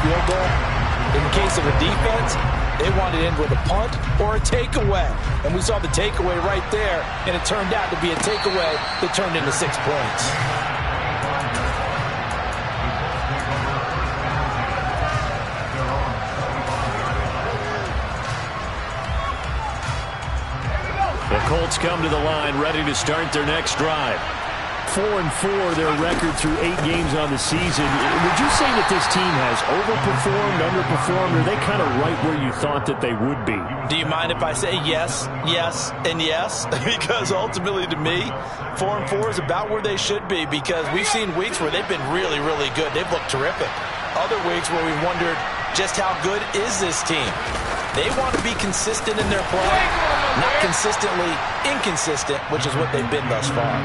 field goal. In the case of a defense, they wanted to end with a punt or a takeaway. And we saw the takeaway right there, and it turned out to be a takeaway that turned into 6 points. The Colts come to the line, ready to start their next drive. 4-4, their record through 8 games on the season. Would you say that this team has overperformed, underperformed, or are they kind of right where you thought that they would be? Do you mind if I say yes, yes, and yes? Because ultimately to me, 4-4 is about where they should be, because we've seen weeks where they've been really, really good. They've looked terrific. Other weeks where we wondered just how good is this team. They want to be consistent in their play, not consistently inconsistent, which is what they've been thus far.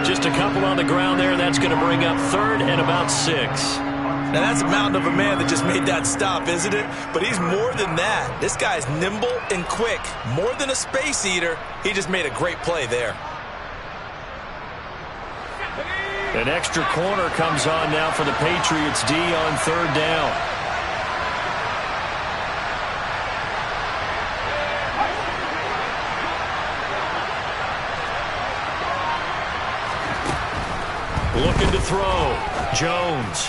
Just a couple on the ground there. That's going to bring up 3rd and about 6. Now that's a mountain of a man that just made that stop, isn't it? But he's more than that. This guy's nimble and quick. More than a space eater. He just made a great play there. An extra corner comes on now for the Patriots D on 3rd down. Looking to throw. Jones.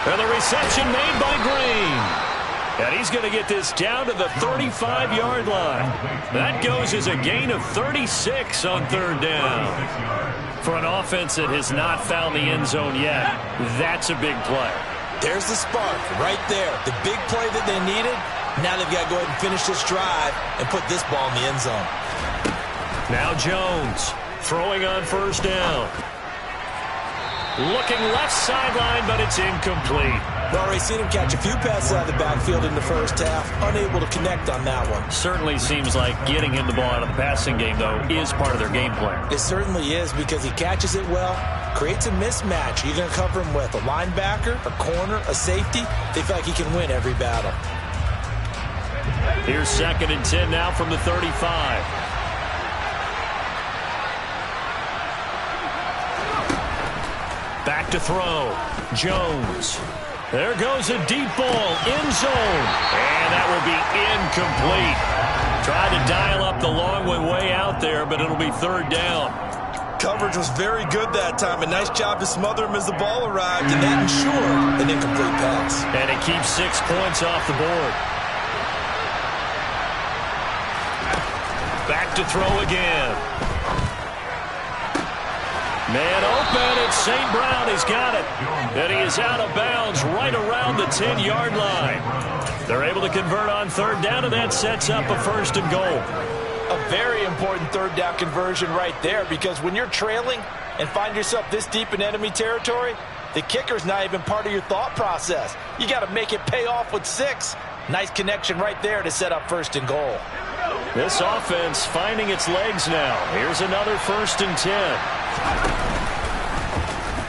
And the reception made by Green. And he's going to get this down to the 35-yard line. That goes as a gain of 36 on 3rd down. For an offense that has not found the end zone yet, that's a big play. There's the spark right there. The big play that they needed. Now they've got to go ahead and finish this drive and put this ball in the end zone. Now Jones throwing on 1st down. Looking left sideline, but it's incomplete. We've already seen him catch a few passes out of the backfield in the first half. Unable to connect on that one. Certainly seems like getting him the ball out of the passing game, though, is part of their game plan. It certainly is, because he catches it well, creates a mismatch. You're going to cover him with a linebacker, a corner, a safety. They feel like he can win every battle. Here's 2nd and 10 now from the 35. Back to throw. Jones. There goes a deep ball. End zone. And that will be incomplete. Tried to dial up the long way out there, but it'll be 3rd down. Coverage was very good that time. A nice job to smother him as the ball arrived, and that ensured an incomplete pass. And it keeps 6 points off the board. Back to throw again. Man open, it's St. Brown. He's got it. And he is out of bounds right around the 10-yard line. They're able to convert on 3rd down, and that sets up a 1st and goal. A very important 3rd down conversion right there, because when you're trailing and find yourself this deep in enemy territory, the kicker's not even part of your thought process. You got to make it pay off with 6. Nice connection right there to set up 1st and goal. This offense finding its legs now. Here's another 1st and 10.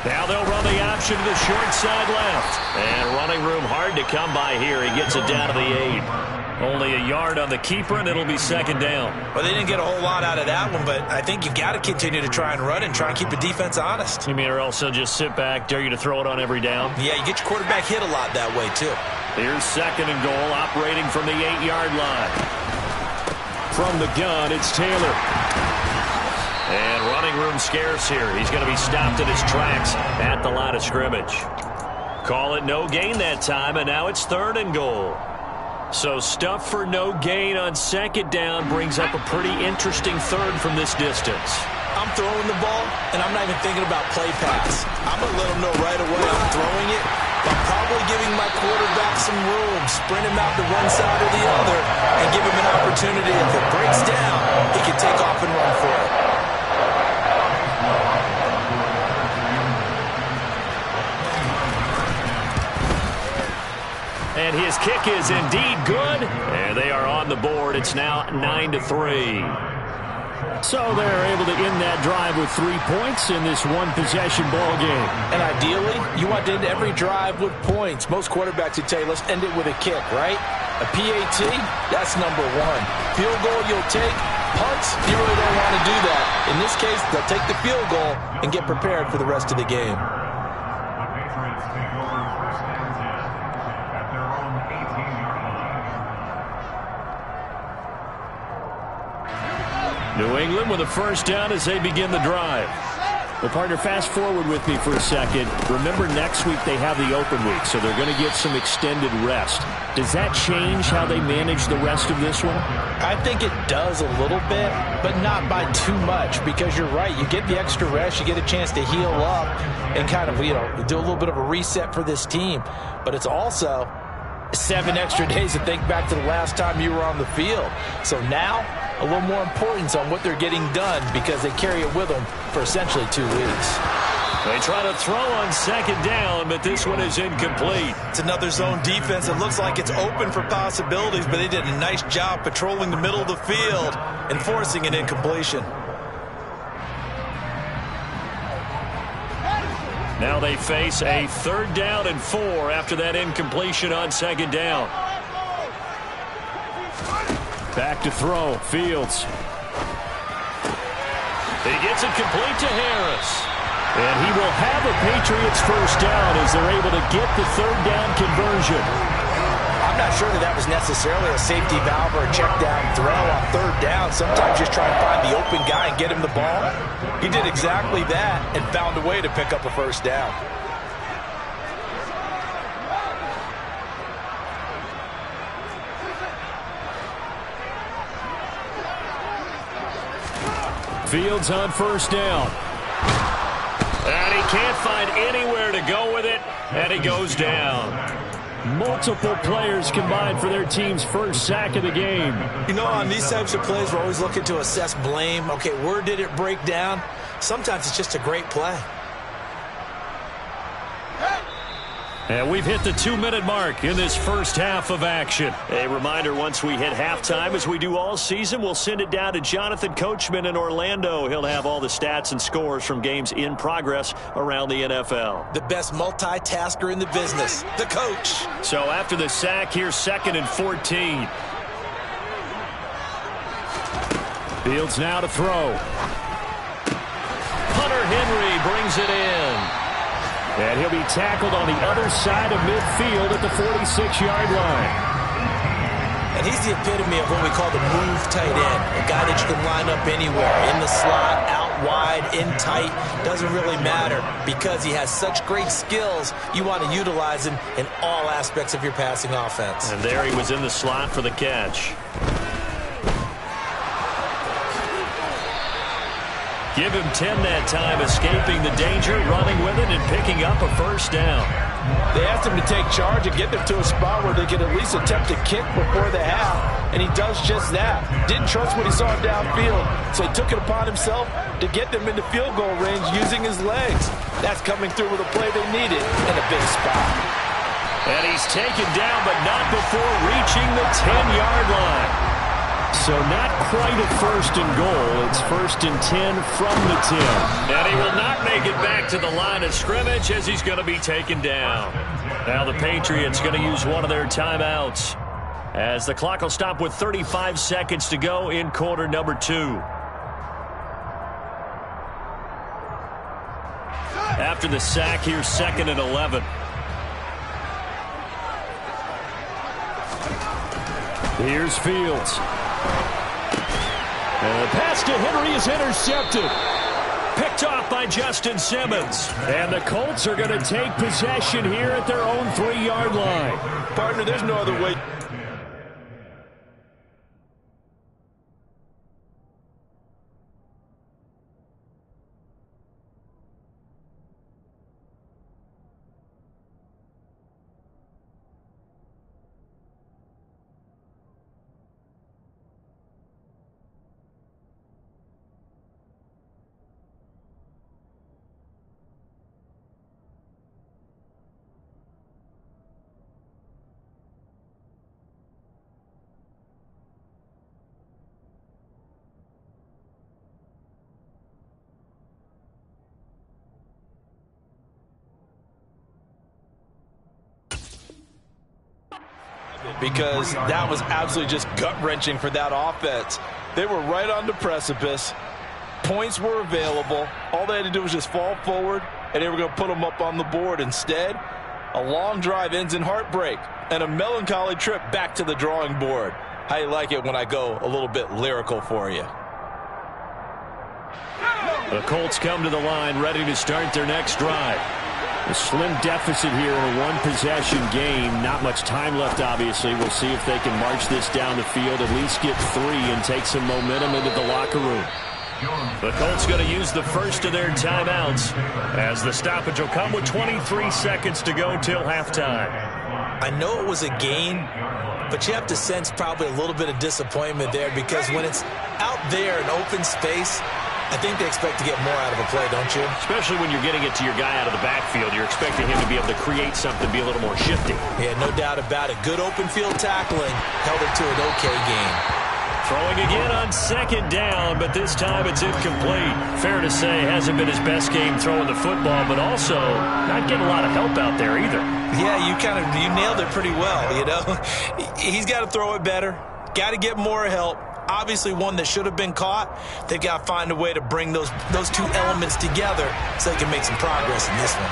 Now they'll run the option to the short side left. And running room hard to come by here. He gets it down to the 8. Only a yard on the keeper, and it'll be 2nd down. Well, they didn't get a whole lot out of that one, but I think you've got to continue to try and run and try and keep the defense honest. You mean, or else they'll just sit back, dare you to throw it on every down? Yeah, you get your quarterback hit a lot that way, too. Here's 2nd and goal, operating from the 8-yard line. From the gun, it's Taylor. And running room scarce here. He's going to be stopped in his tracks at the line of scrimmage. Call it no gain that time, and now it's 3rd and goal. So stuff for no gain on 2nd down brings up a pretty interesting 3rd from this distance. I'm throwing the ball, and I'm not even thinking about play pass. I'm going to let him know right away I'm throwing it. I'm probably giving my quarterback some room, sprint him out to one side or the other, and give him an opportunity. If it breaks down, he can take off and run for it. And his kick is indeed good. And they are on the board. It's now 9-3. So they're able to end that drive with 3 points in this one-possession ball game. And ideally, you want to end every drive with points. Most quarterbacks would tell you, let's end it with a kick, right? A PAT, that's number 1. Field goal you'll take. Punts, you really don't want to do that. In this case, they'll take the field goal and get prepared for the rest of the game. New England with a first down as they begin the drive. Well, partner, fast forward with me for a second. Remember, next week they have the open week, so they're going to get some extended rest. Does that change how they manage the rest of this one? I think it does a little bit, but not by too much, because you're right. You get the extra rest, you get a chance to heal up and kind of, do a little bit of a reset for this team. But it's also 7 extra days to think back to the last time you were on the field. So now, a little more importance on what they're getting done, because they carry it with them for essentially 2 weeks. They try to throw on second down, but this one is incomplete. It's another zone defense. It looks like it's open for possibilities, but they did a nice job patrolling the middle of the field and forcing an incompletion. Now they face a 3rd down and 4 after that incompletion on second down. Back to throw, Fields. He gets it complete to Harris. And he will have a Patriots first down as they're able to get the 3rd down conversion. I'm not sure that was necessarily a safety valve or a check down throw on 3rd down. Sometimes just try and find the open guy and get him the ball. He did exactly that and found a way to pick up a first down. Fields on first down. And he can't find anywhere to go with it, and he goes down. Multiple players combined for their team's first sack of the game. On these types of plays, we're always looking to assess blame. Okay, where did it break down? Sometimes it's just a great play. And we've hit the 2-minute mark in this first half of action. A reminder, once we hit halftime, as we do all season, we'll send it down to Jonathan Coachman in Orlando. He'll have all the stats and scores from games in progress around the NFL. The best multitasker in the business, the coach. So after the sack, here's 2nd and 14. Fields now to throw. Hunter Henry brings it in. And he'll be tackled on the other side of midfield at the 46-yard line. And he's the epitome of what we call the move tight end. A guy that you can line up anywhere, in the slot, out wide, in tight. Doesn't really matter, because he has such great skills. You want to utilize him in all aspects of your passing offense. And there he was in the slot for the catch. Give him 10 that time, escaping the danger, running with it, and picking up a first down. They asked him to take charge and get them to a spot where they could at least attempt to kick before the half, and he does just that. Didn't trust what he saw downfield, so he took it upon himself to get them into field goal range using his legs. That's coming through with a play they needed in a big spot. And he's taken down, but not before reaching the 10-yard line. So not quite a 1st and goal. It's 1st and 10 from the 10. And he will not make it back to the line of scrimmage as he's going to be taken down. Now the Patriots going to use one of their timeouts as the clock will stop with 35 seconds to go in quarter number 2. After the sack, here's 2nd and 11. Here's Fields. And the pass to Henry is intercepted. Picked off by Justin Simmons. And the Colts are going to take possession here at their own 3-yard line. Partner, there's no other way. Because that was absolutely just gut-wrenching for that offense. They were right on the precipice. Points were available. All they had to do was just fall forward, and they were going to put them up on the board. Instead, a long drive ends in heartbreak and a melancholy trip back to the drawing board. How you like it when I go a little bit lyrical for you? The Colts come to the line ready to start their next drive. A slim deficit here in a one-possession game. Not much time left, obviously. We'll see if they can march this down the field, at least get 3, and take some momentum into the locker room. The Colts going to use the first of their timeouts as the stoppage will come with 23 seconds to go till halftime. I know it was a gain, but you have to sense probably a little bit of disappointment there, because when it's out there in open space, I think they expect to get more out of a play, don't you? Especially when you're getting it to your guy out of the backfield. You're expecting him to be able to create something, be a little more shifty. Yeah, no doubt about it. Good open field tackling held it to an okay game. Throwing again on second down, but this time it's incomplete. Fair to say, hasn't been his best game throwing the football, but also not getting a lot of help out there either. Yeah, you nailed it pretty well, you know. He's got to throw it better. Got to get more help. Obviously one that should have been caught. They've got to find a way to bring those two elements together so they can make some progress in this one.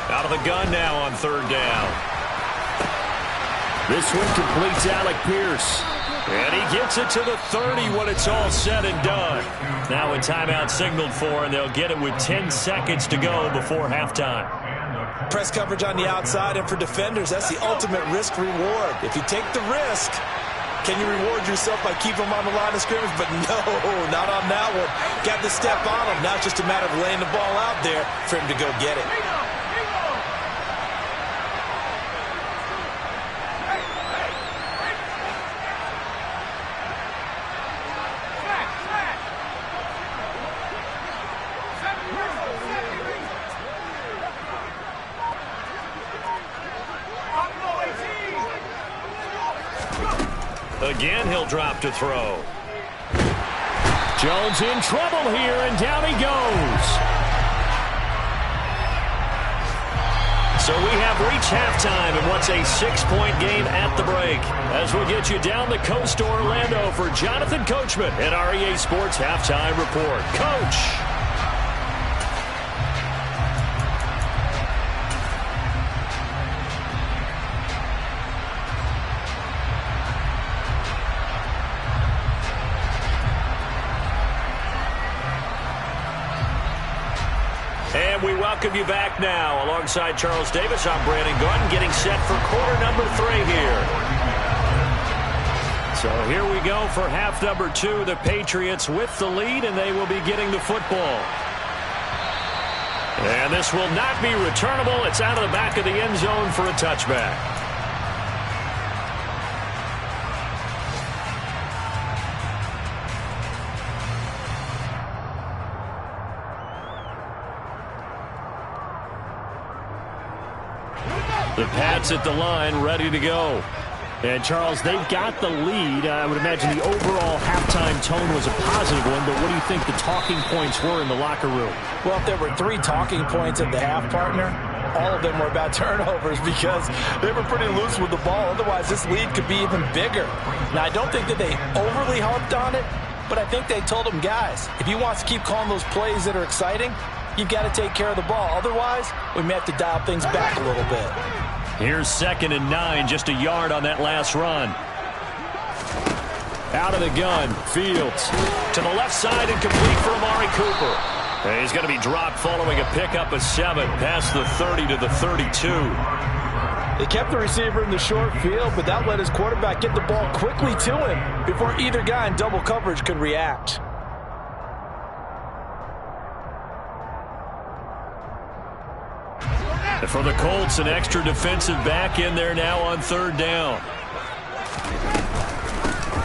Out of the gun now on third down. This one completes Alec Pierce. And he gets it to the 30 when it's all said and done. Now a timeout signaled for, and they'll get it with 10 seconds to go before halftime. Press coverage on the outside, and for defenders, that's the ultimate risk-reward. If you take the risk, can you reward yourself by keeping them on the line of scrimmage? But no, not on that one. Got the step on him. Now it's just a matter of laying the ball out there for him to go get it. Again, he'll drop to throw. Jones in trouble here, and down he goes. So we have reached halftime in what's a 6-point game at the break. As we'll get you down the coast to Orlando for Jonathan Coachman at REA Sports Halftime Report. Coach. And we welcome you back now. Alongside Charles Davis, I'm Brandon Gaudin, getting set for quarter number 3 here. So here we go for half number 2. The Patriots with the lead, and they will be getting the football. And this will not be returnable. It's out of the back of the end zone for a touchback. The Pats at the line, ready to go. And, Charles, they've got the lead. I would imagine the overall halftime tone was a positive one, but what do you think the talking points were in the locker room? Well, if there were 3 talking points at the half, partner, all of them were about turnovers because they were pretty loose with the ball. Otherwise, this lead could be even bigger. Now, I don't think that they overly harped on it, but I think they told them, guys, if you want to keep calling those plays that are exciting, you've got to take care of the ball. Otherwise, we may have to dial things back a little bit. Here's 2nd and 9, just a yard on that last run. Out of the gun, Fields. To the left side and complete for Amari Cooper. And he's going to be dropped following a pickup of 7 past the 30 to the 32. They kept the receiver in the short field, but that let his quarterback get the ball quickly to him before either guy in double coverage could react. And for the Colts, an extra defensive back in there now on 3rd down.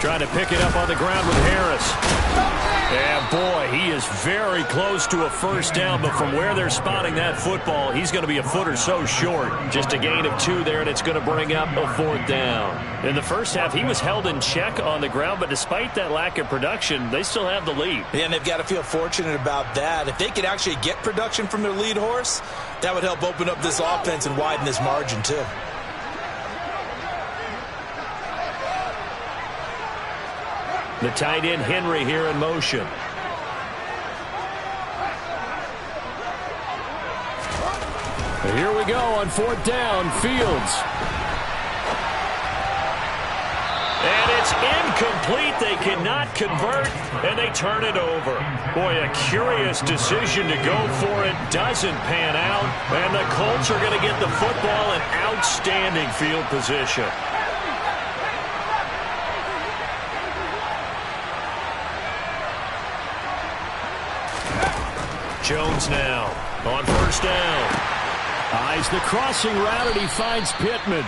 Trying to pick it up on the ground with Harris. And, boy, he is very close to a first down, but from where they're spotting that football, he's going to be a foot or so short. Just a gain of 2 there, and it's going to bring up a 4th down. In the first half, he was held in check on the ground, but despite that lack of production, they still have the lead. Yeah, and they've got to feel fortunate about that. If they could actually get production from their lead horse, that would help open up this offense and widen this margin, too. The tight end, Henry, here in motion. Here we go on 4th down. Fields. And it's incomplete. They cannot convert, and they turn it over. Boy, a curious decision to go for it. Doesn't pan out, and the Colts are going to get the football in outstanding field position. Jones now on 1st down. Eyes the crossing route, and he finds Pittman.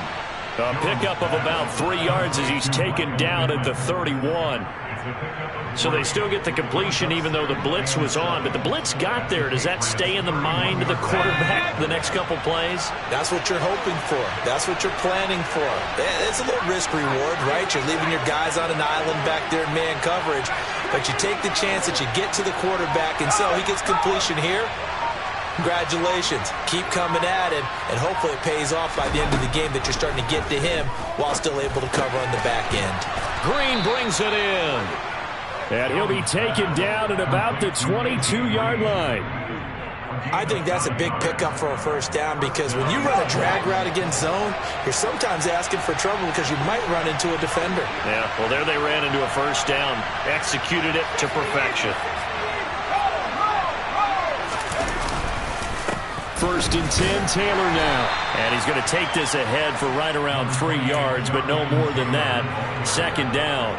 A pickup of about 3 yards as he's taken down at the 31. So they still get the completion even though the blitz was on. But the blitz got there. Does that stay in the mind of the quarterback the next couple plays? That's what you're hoping for. That's what you're planning for. It's a little risk-reward, right? You're leaving your guys on an island back there in man coverage. But you take the chance that you get to the quarterback and so he gets completion here. Congratulations. Keep coming at it, and hopefully it pays off by the end of the game that you're starting to get to him while still able to cover on the back end. Green brings it in. And he'll be taken down at about the 22-yard line. I think that's a big pickup for a 1st down because when you run a drag route against zone, you're sometimes asking for trouble because you might run into a defender. Yeah, well, there they ran into a 1st down. Executed it to perfection. 1st and 10, Taylor now. And he's going to take this ahead for right around 3 yards, but no more than that. 2nd down.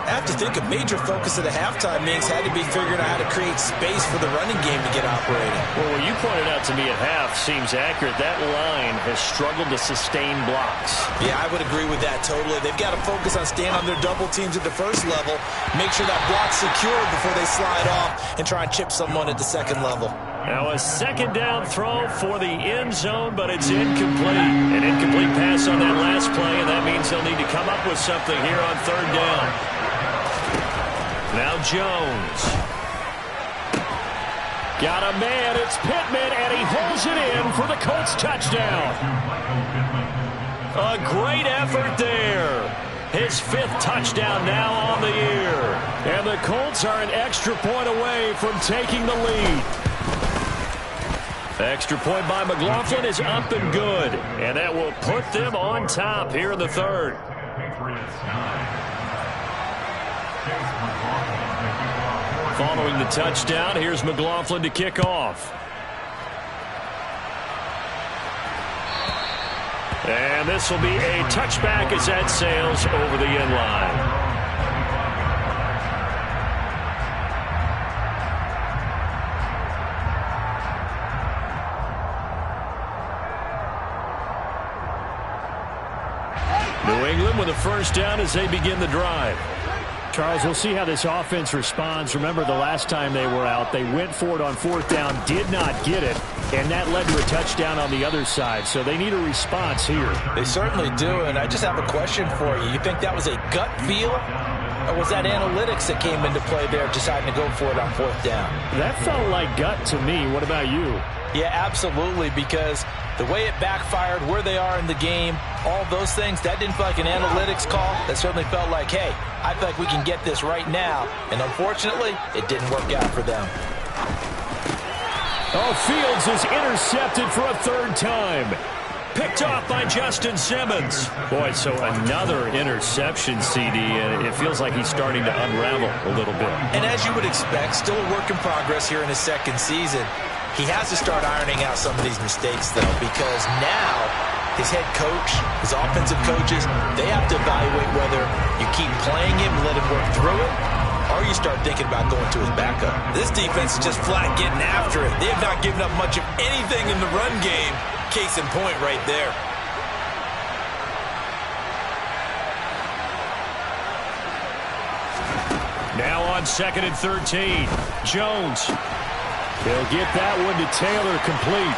I have to think a major focus of the halftime means had to be figuring out how to create space for the running game to get operating. Well, what you pointed out to me at half seems accurate. That line has struggled to sustain blocks. Yeah, I would agree with that totally. They've got to focus on staying on their double teams at the 1st level, make sure that block's secure before they slide off and try and chip someone at the 2nd level. Now a 2nd down throw for the end zone, but it's incomplete. An incomplete pass on that last play, and that means they'll need to come up with something here on 3rd down. Now Jones. Got a man, it's Pittman, and he holds it in for the Colts touchdown. A great effort there. His 5th touchdown now on the year. And the Colts are an extra point away from taking the lead. Extra point by McLaughlin is up and good. And that will put them on top here in the 3rd. Following the touchdown, here's McLaughlin to kick off. And this will be a touchback as that sails over the end line. New England with a 1st down as they begin the drive. Charles, we'll see how this offense responds. Remember, the last time they were out, they went for it on 4th down, did not get it, and that led to a touchdown on the other side. So they need a response here. They certainly do, and I just have a question for you. You think that was a gut feel, or was that analytics that came into play there deciding to go for it on 4th down? That felt like gut to me. What about you? Yeah, absolutely, because the way it backfired, where they are in the game, all those things, that didn't feel like an analytics call. That certainly felt like, hey, I feel like we can get this right now. And unfortunately, it didn't work out for them. Oh, Fields is intercepted for a 3rd time. Picked off by Justin Simmons. Boy, so another interception, CD, and it feels like he's starting to unravel a little bit. And as you would expect, still a work in progress here in his 2nd season. He has to start ironing out some of these mistakes, though, because now his head coach, his offensive coaches, they have to evaluate whether you keep playing him, let him work through it, or you start thinking about going to his backup. This defense is just flat getting after it. They have not given up much of anything in the run game. Case in point right there. Now on 2nd and 13, Jones. He'll get that one to Taylor complete.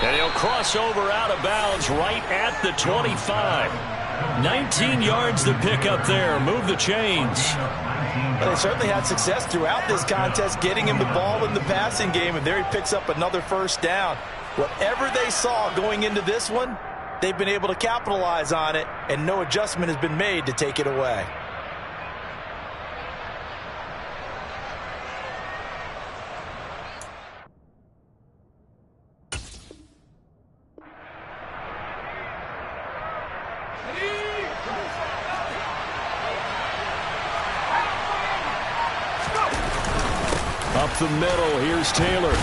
And he'll cross over out of bounds right at the 25. 19 yards to pick up there. Move the chains. But they certainly had success throughout this contest getting him the ball in the passing game, and there he picks up another 1st down. Whatever they saw going into this one, they've been able to capitalize on it, and no adjustment has been made to take it away. the middle. Here's Taylor.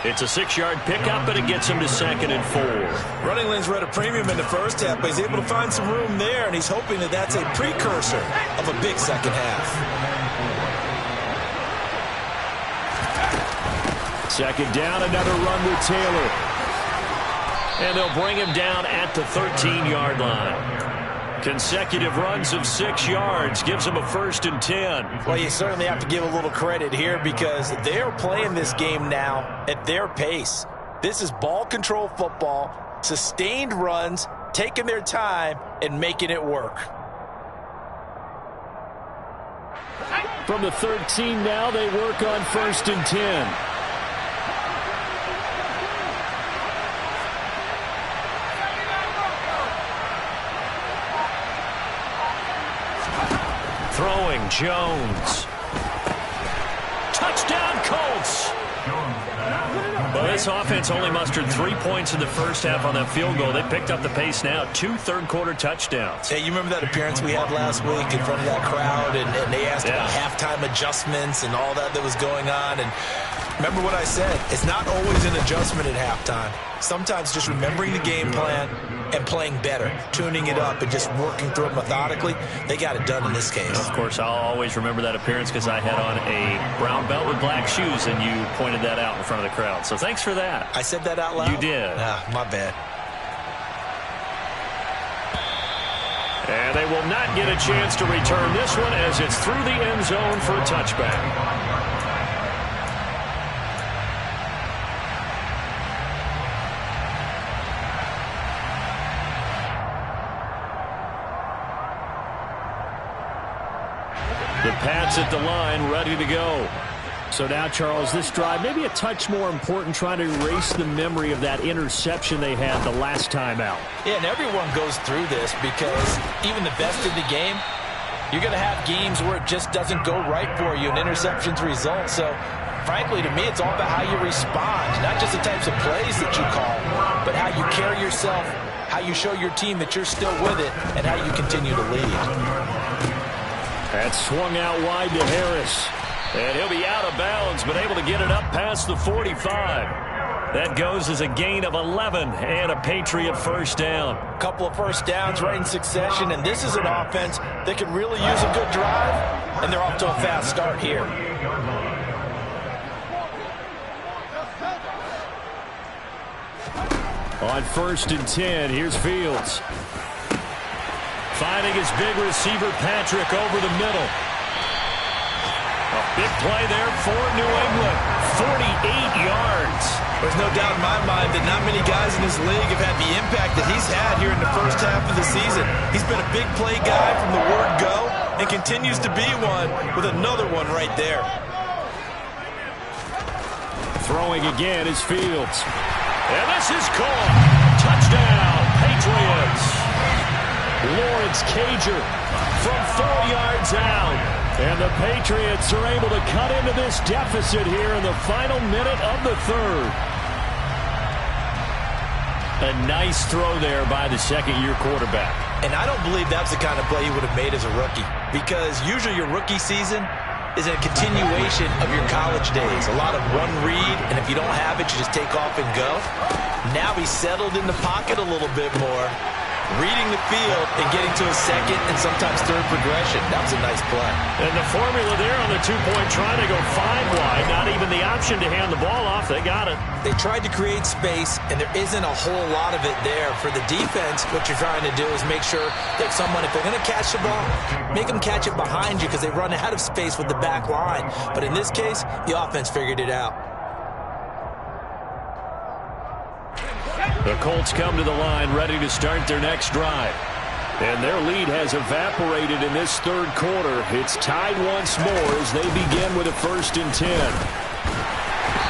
It's a 6-yard pickup, and it gets him to 2nd and 4. Running lanes were at a premium in the first half, but he's able to find some room there, and he's hoping that that's a precursor of a big second half. 2nd down, another run with Taylor. And they'll bring him down at the 13-yard line. Consecutive runs of 6 yards gives him a 1st and 10. Well, you certainly have to give a little credit here because they're playing this game now at their pace. This is ball control football, sustained runs, taking their time and making it work. From the 13 now, they work on 1st and 10. Throwing, Jones. Touchdown, Colts. Well, this offense only mustered 3 points in the first half on that field goal. They picked up the pace now. 2 third-quarter touchdowns. Hey, you remember that appearance we had last week in front of that crowd, and they asked about halftime adjustments and all that was going on, and remember what I said. It's not always an adjustment at halftime. Sometimes just remembering the game plan and playing better, tuning it up and just working through it methodically. They got it done in this case. Of course, I'll always remember that appearance because I had on a brown belt with black shoes, and you pointed that out in front of the crowd. So thanks for that. I said that out loud? You did. My bad. And they will not get a chance to return this one as it's through the end zone for a touchback. The Pats at the line, ready to go. So now, Charles, this drive maybe a touch more important, trying to erase the memory of that interception they had the last time out. Yeah, and everyone goes through this because even the best in the game, you're going to have games where it just doesn't go right for you and interceptions result. So, frankly, to me, it's all about how you respond, not just the types of plays that you call, but how you carry yourself, how you show your team that you're still with it, and how you continue to lead. That's swung out wide to Harris. And he'll be out of bounds, but able to get it up past the 45. That goes as a gain of 11 and a Patriot first down. A couple of first downs right in succession, and this is an offense that could really use a good drive, and they're off to a fast start here. On 1st and 10, here's Fields. Finding his big receiver, Patrick, over the middle. A big play there for New England. 48 yards. There's no doubt in my mind that not many guys in this league have had the impact that he's had here in the first half of the season. He's been a big play guy from the word go and continues to be one with another one right there. Throwing again is Fields. And this is caught. Touchdown, Patriots. Lawrence Cager from 4 yards out. And the Patriots are able to cut into this deficit here in the final minute of the third. A nice throw there by the second-year quarterback. And I don't believe that's the kind of play he would have made as a rookie, because usually your rookie season is a continuation of your college days. A lot of one read, and if you don't have it, you just take off and go. Now he's settled in the pocket a little bit more, reading the field and getting to a second and sometimes third progression. That was a nice play. And the formula there on the two-point try to go 5 wide. Not even the option to hand the ball off. They got it. They tried to create space, and there isn't a whole lot of it there. For the defense, what you're trying to do is make sure that someone, if they're going to catch the ball, make them catch it behind you because they run out of space with the back line. But in this case, the offense figured it out. The Colts come to the line ready to start their next drive. And their lead has evaporated in this third quarter. It's tied once more as they begin with a 1st and 10.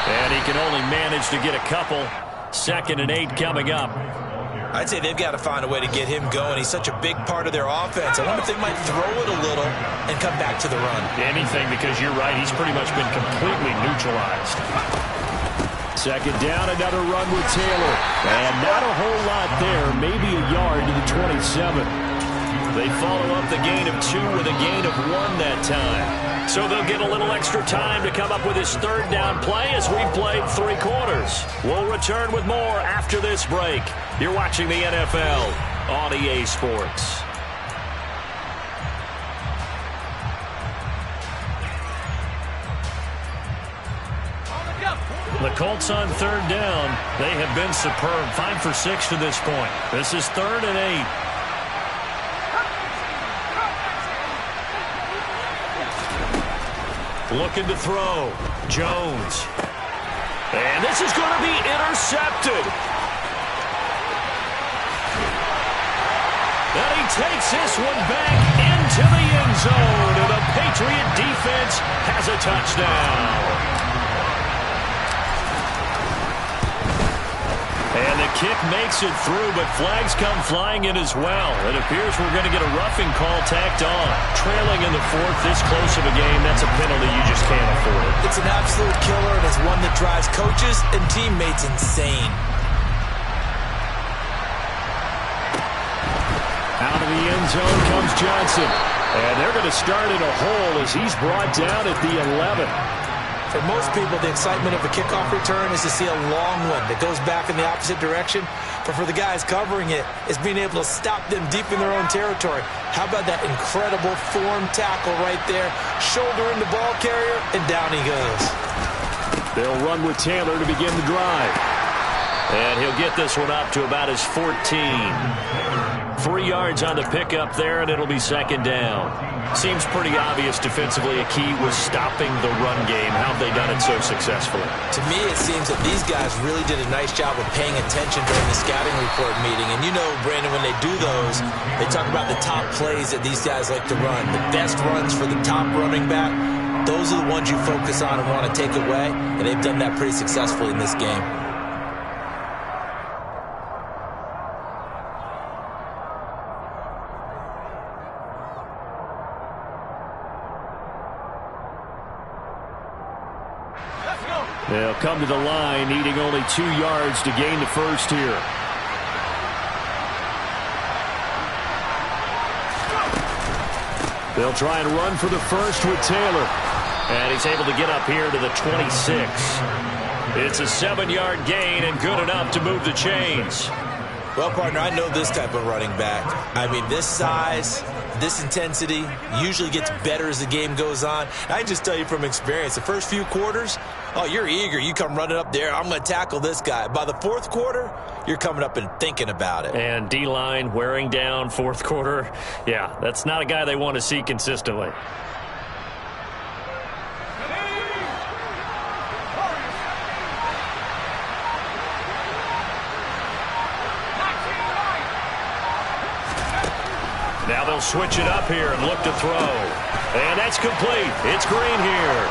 And he can only manage to get a couple. 2nd and 8 coming up. I'd say they've got to find a way to get him going. He's such a big part of their offense. I wonder if they might throw it a little and come back to the run. Anything, because you're right. He's pretty much been completely neutralized. 2nd down, another run with Taylor. And not a whole lot there, maybe a yard to the 27. They follow up the gain of 2 with a gain of 1 that time. So they'll get a little extra time to come up with his third down play as we've played 3 quarters. We'll return with more after this break. You're watching the NFL on EA Sports. The Colts on third down. They have been superb. 5 for 6 to this point. This is 3rd and 8. Looking to throw. Jones. And this is going to be intercepted. And he takes this one back into the end zone. And the Patriot defense has a touchdown. And the kick makes it through, but flags come flying in as well. It appears we're going to get a roughing call tacked on. Trailing in the 4th, this close of a game, that's a penalty you just can't afford. It's an absolute killer, and it's one that drives coaches and teammates insane. Out of the end zone comes Johnson. And they're going to start in a hole as he's brought down at the 11. For most people, the excitement of a kickoff return is to see a long one that goes back in the opposite direction. But for the guys covering it, it's being able to stop them deep in their own territory. How about that incredible form tackle right there? Shoulder in the ball carrier, and down he goes. They'll run with Taylor to begin the drive. And he'll get this one up to about his 14. 3 yards on the pickup there, and it'll be 2nd down. Seems pretty obvious defensively a key was stopping the run game. How have they done it so successfully? To me, it seems that these guys really did a nice job of paying attention during the scouting report meeting. And you know, Brandon, when they do those, they talk about the top plays that these guys like to run. The best runs for the top running back, those are the ones you focus on and want to take away. And they've done that pretty successfully in this game. They'll come to the line, needing only 2 yards to gain the first here. They'll try and run for the first with Taylor. And he's able to get up here to the 26. It's a 7-yard gain and good enough to move the chains. Well, partner, I know this type of running back. I mean, this size, this intensity usually gets better as the game goes on. I can just tell you from experience, the first few quarters, oh, you're eager. You come running up there. I'm going to tackle this guy. By the 4th quarter, you're coming up and thinking about it. And D-line wearing down 4th quarter. Yeah, that's not a guy they want to see consistently. Now they'll switch it up here and look to throw. And that's complete. It's Green here.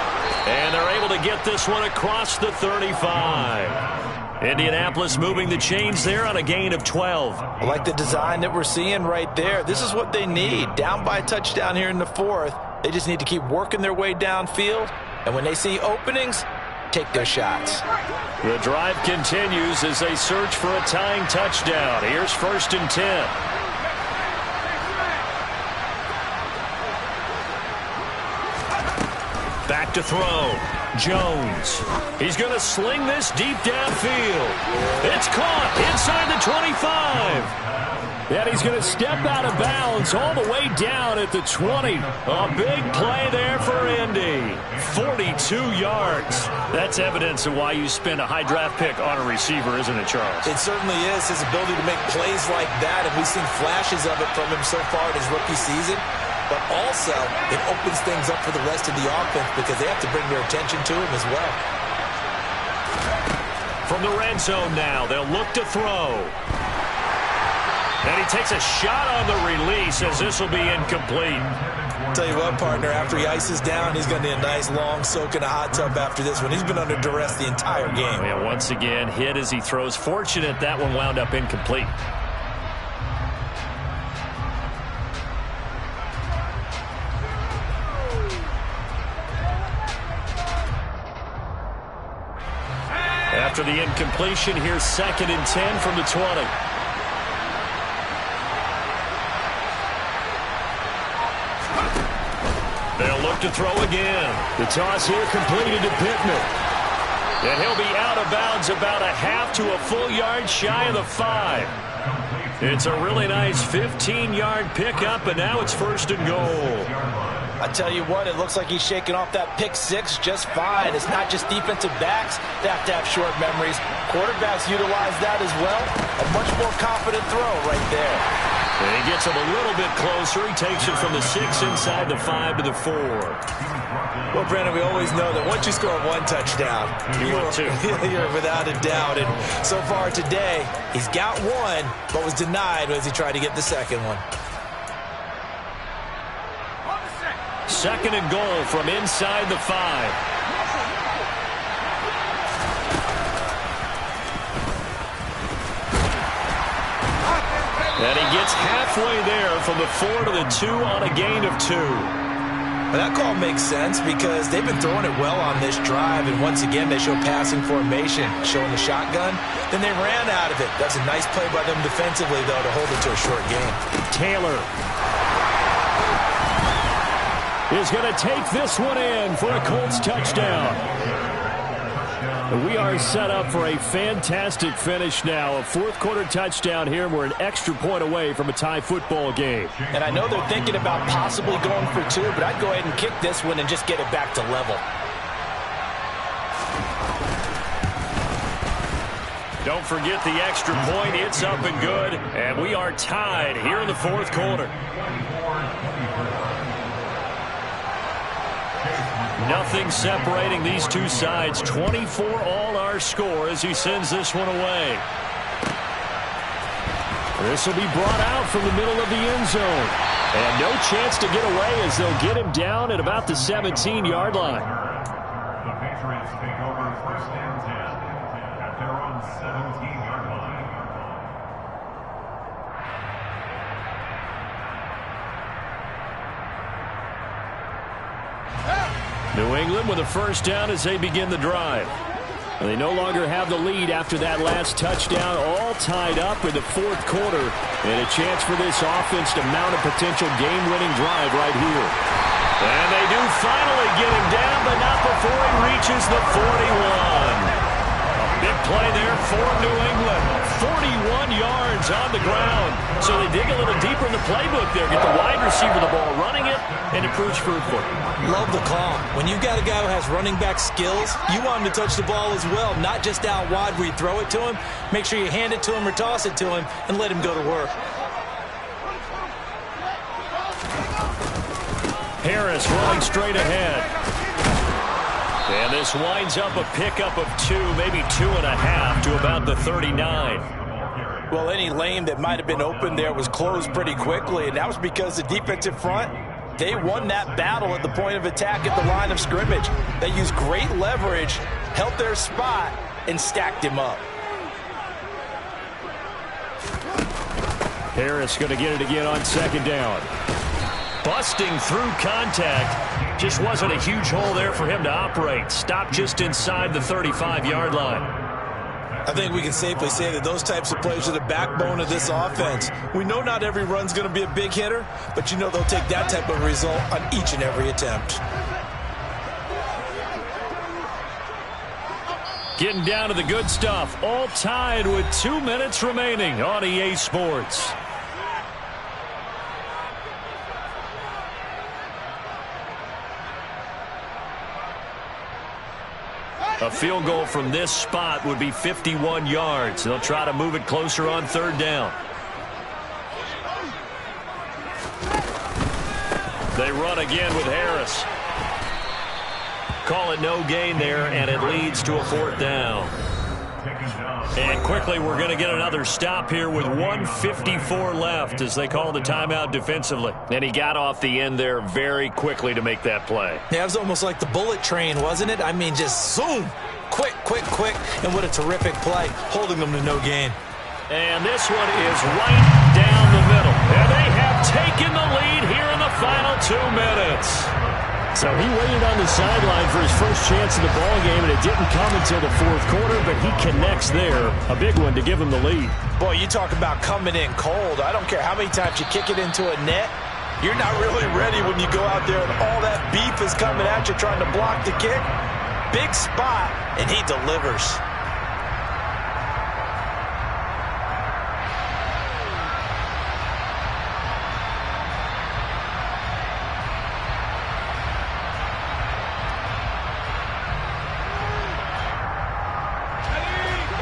And they're able to get this one across the 35. Indianapolis moving the chains there on a gain of 12. I like the design that we're seeing right there. This is what they need. Down by a touchdown here in the 4th. They just need to keep working their way downfield. And when they see openings, take their shots. The drive continues as they search for a tying touchdown. Here's 1st and 10. Back to throw. Jones. He's going to sling this deep downfield. It's caught inside the 25. And he's going to step out of bounds all the way down at the 20. A big play there for Indy. 42 yards. That's evidence of why you spend a high draft pick on a receiver, isn't it, Charles? It certainly is. His ability to make plays like that, and we've seen flashes of it from him so far in his rookie season. But also, it opens things up for the rest of the offense because they have to bring their attention to him as well. From the red zone now, they'll look to throw. And he takes a shot on the release as this will be incomplete. Tell you what, partner, after he ices down, he's going to need a nice long soak in a hot tub after this one. He's been under duress the entire game. Yeah, once again, hit as he throws. Fortunate that one wound up incomplete. After the incompletion, here's 2nd and 10 from the 20. to throw again. The toss here completed to Pittman. And he'll be out of bounds about a half to a full yard shy of the 5. It's a really nice 15-yard pickup, and now it's 1st and goal. I tell you what, it looks like he's shaking off that pick 6 just fine. It's not just defensive backs that have to have short memories. Quarterbacks utilize that as well. A much more confident throw right there. And he gets him a little bit closer. He takes it from the 6 inside the 5 to the 4. Well, Brandon, we always know that once you score 1 touchdown, you're without a doubt. And so far today, he's got 1, but was denied as he tried to get the second one. 2nd and goal from inside the 5. And he gets halfway there from the 4 to the 2 on a gain of 2. Well, that call makes sense because they've been throwing it well on this drive, and once again they show passing formation, showing the shotgun. Then they ran out of it. That's a nice play by them defensively, though, to hold it to a short game. Taylor is going to take this one in for a Colts touchdown. We are set up for a fantastic finish now. A 4th quarter touchdown here. We're an extra point away from a tie football game. And I know they're thinking about possibly going for 2, but I'd go ahead and kick this one and just get it back to level. Don't forget the extra point. It's up and good. And we are tied here in the 4th quarter. Nothing separating these two sides. 24 all our score as he sends this one away. This will be brought out from the middle of the end zone. And no chance to get away as they'll get him down at about the 17-yard line. The Patriots take over 1st and 10 at their own 17-yard line. New England with a 1st down as they begin the drive. And they no longer have the lead after that last touchdown, all tied up in the 4th quarter. And a chance for this offense to mount a potential game-winning drive right here. And they do finally get him down, but not before he reaches the 41. A big play there for New England. 41 yards on the ground. So they dig a little deeper in the playbook there, get the wide receiver the ball, running it, and improves throughput. Love the call. When you've got a guy who has running back skills, you want him to touch the ball as well, not just out wide where you throw it to him. Make sure you hand it to him or toss it to him and let him go to work. Harris running straight ahead. And this winds up a pickup of 2, maybe 2.5 to about the 39. Well, any lane that might have been open there was closed pretty quickly, and that was because the defensive front, they won that battle at the point of attack at the line of scrimmage. They used great leverage, held their spot, and stacked him up. Harris going to get it again on 2nd down. Busting through contact. Just wasn't a huge hole there for him to operate. Stopped just inside the 35-yard line. I think we can safely say that those types of plays are the backbone of this offense. We know not every run's going to be a big hitter, but you know they'll take that type of result on each and every attempt. Getting down to the good stuff. All tied with 2 minutes remaining on EA Sports. A field goal from this spot would be 51 yards. They'll try to move it closer on 3rd down. They run again with Harris. Call it no gain there, and it leads to a 4th down. And quickly, we're going to get another stop here with 1:54 left as they call the timeout defensively. And he got off the end there very quickly to make that play. Yeah, it was almost like the bullet train, wasn't it? I mean, just zoom. Quick, quick, quick. And what a terrific play, holding them to no gain. And this one is right down the middle. And they have taken the lead here in the final 2 minutes. So he waited on the sideline for his first chance in the ball game, and it didn't come until the 4th quarter, but he connects there. A big one to give him the lead. Boy, you talk about coming in cold. I don't care how many times you kick it into a net. You're not really ready when you go out there and all that beef is coming at you trying to block the kick. Big spot, and he delivers.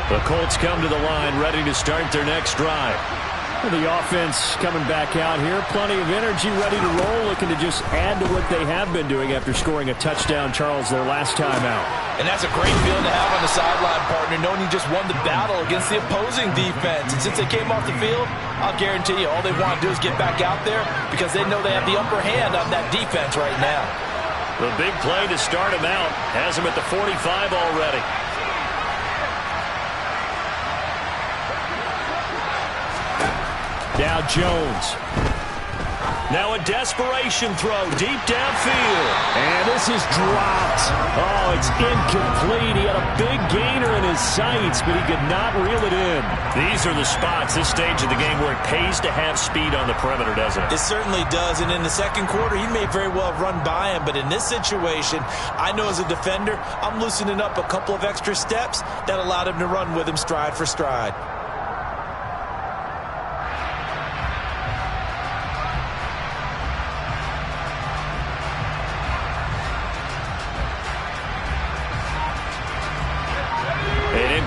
The Colts come to the line, ready to start their next drive. Well, the offense coming back out here. Plenty of energy, ready to roll, looking to just add to what they have been doing after scoring a touchdown, Charles, their last time out. And that's a great feeling to have on the sideline, partner, knowing you just won the battle against the opposing defense. And since they came off the field, I'll guarantee you all they want to do is get back out there because they know they have the upper hand on that defense right now. The big play to start him out has him at the 45 already. Now Jones. Now a desperation throw deep downfield. And this is dropped. Oh, it's incomplete. He had a big gainer in his sights, but he could not reel it in. These are the spots, this stage of the game, where it pays to have speed on the perimeter, doesn't it? It certainly does, and in the second quarter, he may very well have run by him, but in this situation, I know as a defender, I'm loosening up a couple of extra steps that allowed him to run with him stride for stride.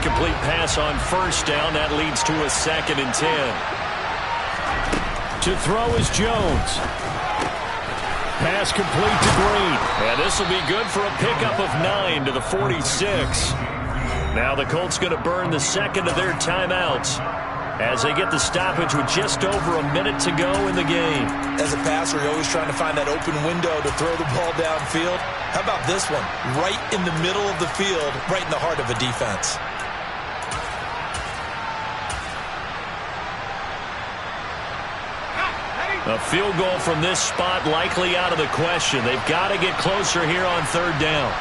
Complete pass on first down. That leads to a 2nd and 10. To throw is Jones. Pass complete to Green. And this will be good for a pickup of 9 to the 46. Now the Colts going to burn the second of their timeouts as they get the stoppage with just over a minute to go in the game. As a passer, you're always trying to find that open window to throw the ball downfield. How about this one? Right in the middle of the field, right in the heart of a defense. A field goal from this spot likely out of the question. They've got to get closer here on 3rd down.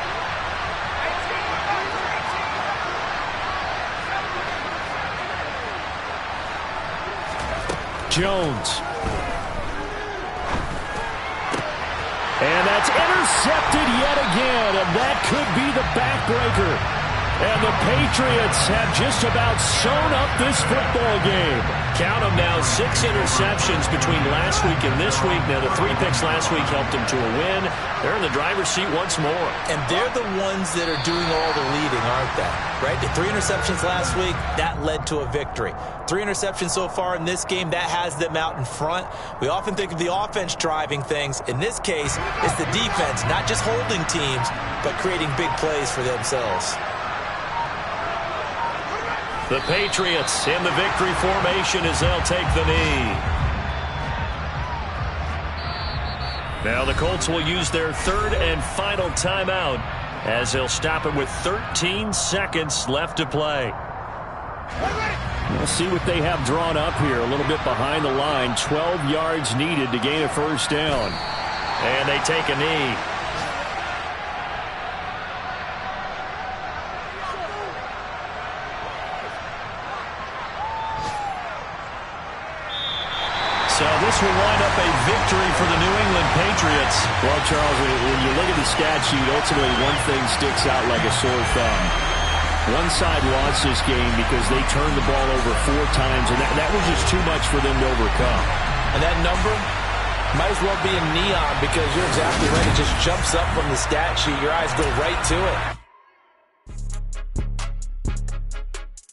Jones. And that's intercepted yet again, and that could be the backbreaker. And the Patriots have just about sewn up this football game. Count them now, 6 interceptions between last week and this week. Now, the 3 picks last week helped them to a win. They're in the driver's seat once more. And they're the ones that are doing all the leading, aren't they? Right? The 3 interceptions last week, that led to a victory. 3 interceptions so far in this game, that has them out in front. We often think of the offense driving things. In this case, it's the defense, not just holding teams, but creating big plays for themselves. The Patriots in the victory formation as they'll take the knee. Now the Colts will use their 3rd and final timeout as they'll stop it with 13 seconds left to play. We'll see what they have drawn up here. A little bit behind the line. 12 yards needed to gain a 1st down. And they take a knee. So this will wind up a victory for the New England Patriots. Well, Charles, when you look at the stat sheet, ultimately one thing sticks out like a sore thumb. One side lost this game because they turned the ball over 4 times, and that was just too much for them to overcome. And that number might as well be in neon because you're exactly right. It just jumps up from the stat sheet. Your eyes go right to it.